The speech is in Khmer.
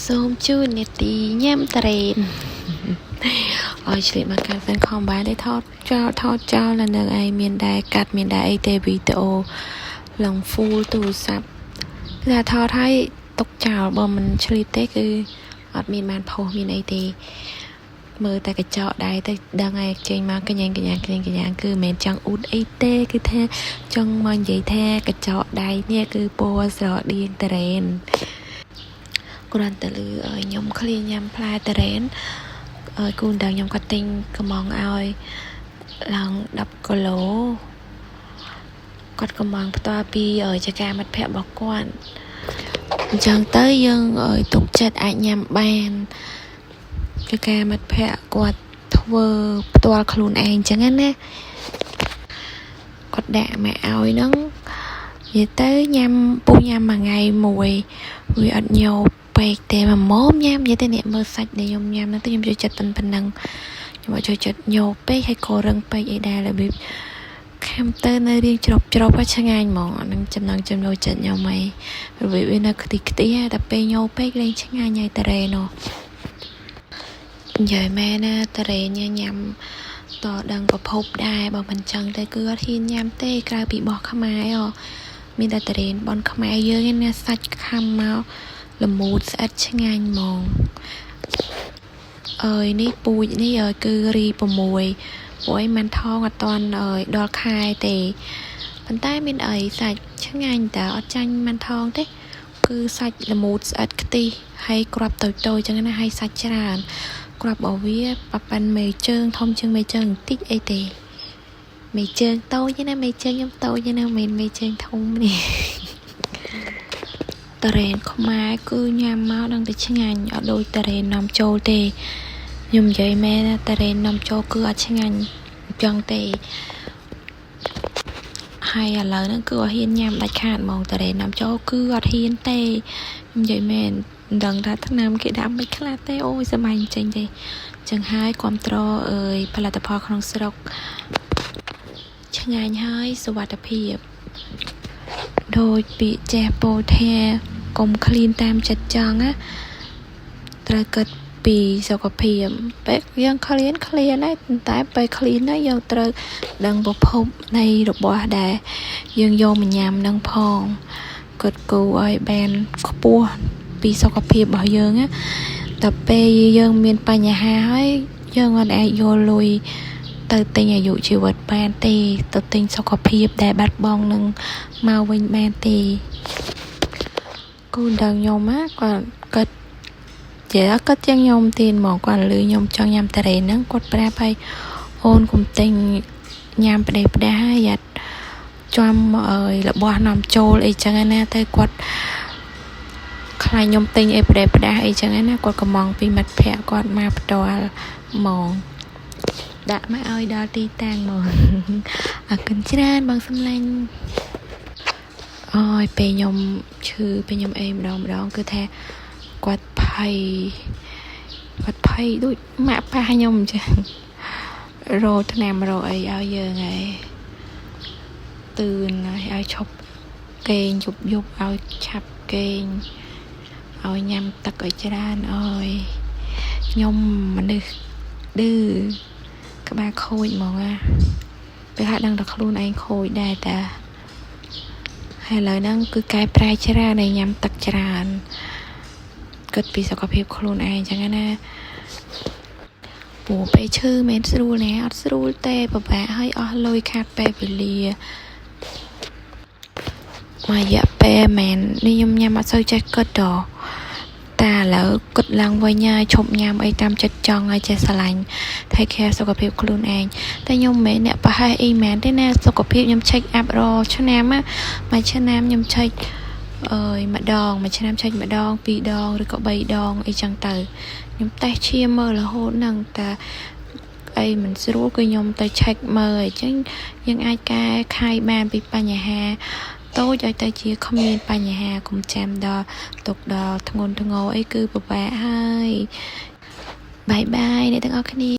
សូមជូននេតិញ៉ាំត្រេនឲ្យឆ្លៀតមកកាន់ fan ខំបានទេថតចោលនៅនឹងឯងមានដែរកាត់មានដែរអីទេវីដេអូឡើង full ទូរស័ព្ទគឺថាថតឲ្យទុកចោលបើមិនឆ្លៀតទេគឺអត់មានបានផុសមានអីទេមើលតែកញ្ចក់ដែរទៅដឹងឯងចេញមកកញ្ញាគឺមិនមែនចង់អ៊ូតអីទេគឺថាចង់មកនិយាយថាកញ្ចក់ដៃនេះគឺពណ៌ស្រដៀងត្រេនគ្រាន់តែលឺឲ្យខ្ញុំឃ្លាញ៉ាំផ្លែត្រេនឲ្យគូនដល់ខ្ញុំក៏ទិញកំងឲ្យឡើង10គីឡូគាត់កំងផ្ទាល់ពីចកាមិត្តភ័ក្តិរបស់គាត់អញ្ចឹងទៅយើងឲ្យទុកចិត្តអាចញ៉ាំបានចកាមិត្តភ័ក្តិគាត់ធ្វើផ្ទាល់ខ្លួនឯងអញ្ចឹងណាគាត់ដាក់មកឲ្យហ្នឹងនិយាយទៅញ៉ាំមួយថ្ងៃមួយវាអត់ញោមពេកទេមកម៉មញ៉ាំនិយាយទៅអ្នកមើលសាច់ដែលខ្ញុំញ៉ាំហ្នឹងទៅខ្ញុំចូលចិត្តប៉ុណ្ណឹងខ្ញុំអត់ចូលចិត្តញោមពេកហើយក៏រឹងពេកអីដែររបៀបខាំទៅនៅរៀងច្រប់ឆ្ងាញ់ហ្មងអានឹងចំណង់ចំណូលចិត្តខ្ញុំហីរបៀបវានៅខ្ទិះតែពេលញោមពេកលេងឆ្ងាញ់ហើយតារ៉េនោះនិយាយមែនណាតារ៉េញ៉ាំតដឹងប្រភពដែរបើមិនចឹងទេគឺអត់ហ៊ានញ៉ាំទេក្រៅពីបោះខ្មែរមានតែតារ៉េបនខ្មែរយើងឯណាសាច់ខាំមកល្មូតស្អិតឆ្ងាញ់ហ្មងនេះពូជនេះគឺរី6ព្រោះឯមិនថងអត់តន់ដល់ខែទេប៉ុន្តែមានសាច់ឆ្ងាញ់តែអត់ចាញ់មិនថងទេគឺសាច់ល្មូតស្អិតខ្ទិះហើយគ្រាប់តូចចឹងណាហើយសាច់ច្រើនគ្រាប់របស់វាប៉ាន់មេជើងធំជាងមេជើងបន្តិចអីទេមេជើងតូចណាមេជើងខ្ញុំតូចណាមិនមេជើងធំនេះតារ៉េនខ្មែរគឺញ៉ាំមកដឹងតែឆ្ងាញ់អត់ដូចតារ៉េននាំចូលទេខ្ញុំនិយាយមែនណាតារ៉េននាំចូលគឺអត់ឆ្ងាញ់ចឹងទេហើយឥឡូវហ្នឹងគឺអត់ហ៊ានញ៉ាំដាច់ខាតហ្មងតារ៉េននាំចូលគឺអត់ហ៊ានទេខ្ញុំនិយាយមែនមិនដឹងថាថ្នាំគេដាក់មិនខ្លះទេអូយសម័យចេញទេចឹងហើយគ្រប់ត្រផលិតផលក្នុងស្រុកឆ្ងាញ់ហើយសុវត្ថិភាពដោយពាក្យចេះពោលថាកុំឃ្លានតាមចិត្តចង់ណាត្រូវគិតពីសុខភាពពេលយើងឃ្លានហើយតែពេលឃ្លានហើយយើងត្រូវដឹងប្រភពនៃរបស់ដែលយើងយកមកញ៉ាំនឹងផងគិតគូរឲ្យបានខ្ពស់ពីសុខភាពរបស់យើងណាតែពេលយើងមានបញ្ហាហើយយើងអត់អាចយកលុយទៅទិញអាយុជីវិតបានទេទៅទិញសុខភាពដែលបាត់បង់នឹងមកវិញបានទេគូនដល់ខ្ញុំគាត់គិតជាងខ្ញុំទៀតហ្មងគាត់លឺខ្ញុំចង់ញ៉ាំតារ៉េនហ្នឹងគាត់ប្រាប់ឲ្យអូនកុំទិញញ៉ាំផ្ដេសហើយយ៉ាត់ចាំរបស់នាំចូលអីចឹងណាទៅគាត់ខ្លាចខ្ញុំទិញអីផ្ដេសអីចឹងណាគាត់កំងពីមិត្តភ័ក្តិគាត់មកផ្ទាល់ហ្មងដាក់មកឲ្យដល់ទីតាំងហ្មងអរគុណច្រើនបងសំឡាញ់ពេលខ្ញុំឈឺពេលខ្ញុំអេម្ដងគឺថាគាត់ភ័យដូចម៉ាក់ប៉ាខ្ញុំអញ្ចឹងរោថ្នាំរោអីឲ្យយើងហើយទឿនឲ្យឈប់គេងយប់ឲ្យឆាប់គេងឲ្យញ៉ាំទឹកឲ្យច្រើនខ្ញុំមនុស្សឌឺក្បាលខូចហ្មងពេលហាក់ដឹងតែខ្លួនឯងខូចដែរតាហើយឥឡូវហ្នឹងគឺកែប្រែច្រើនឲ្យញ៉ាំទឹកច្រើនគិតពីសុខភាពខ្លួនឯងចឹងណាព្រោះពេលឈឺមិនស្រួលណាអត់ស្រួលទេពិបាកឲ្យអស់លុយខាតពេលវេលាមករយៈពេលមែននេះខ្ញុំញ៉ាំអត់សូវចេះគិតតែឥឡូវគិតឡើងវិញហើយឈប់ញ៉ាំអីតាមចិត្តចង់ឲ្យចេះស្រឡាញ់ថែcareសុខភាពខ្លួនឯងតែខ្ញុំមិនមែនអ្នកប្រហែសអីមែនទេណាសុខភាពខ្ញុំ check up រាល់ឆ្នាំមួយឆ្នាំខ្ញុំ check ម្ដងមួយឆ្នាំឆែកម្ដង2ដងឬក៏3ដងអីចឹងទៅខ្ញុំតេស្តឈាមមើលរហូតហ្នឹងតែអីមិនស្រួលគឺខ្ញុំទៅឆែកមើលអញ្ចឹងយើងអាចកែខៃបានពីបញ្ហាតូចឲ្យទៅជាគ្មានបញ្ហាកុំចាំដល់ទុកដល់ធ្ងន់ធ្ងរអីគឺពិបាកហើយបាយអ្នកទាំងអស់គ្នា